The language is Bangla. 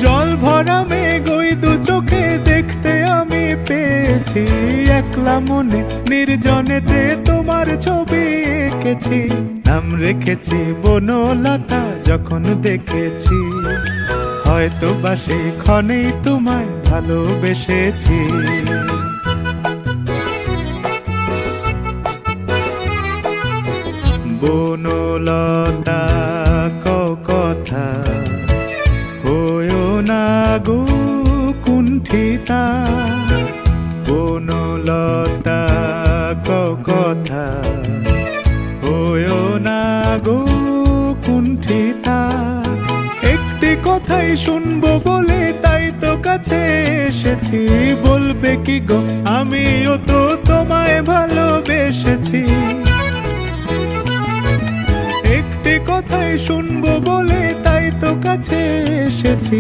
জল ভরা মেঘ ওই দু চোখে দেখতে আমি পেয়েছি, একলা মনে নির্জনেতে তোমার ছবি এঁকেছি। নাম রেখেছি বনলতা যখন দেখেছি, হয়তো বা সেই ক্ষণেই তোমায় ভালোবেসেছি। বনলতা কথা হয়ো না গো কুণ্ঠিতা, বনলতা কথা হয়ো না গো কুণ্ঠিতা। একটি কথাই শুনবো বলে তাই তো কাছে এসেছি, বলবে কি গো আমিও তো তোমায় ভালোবেসেছি। একটি কথাই শুনবো বলে তাই তো কাছে এসেছি,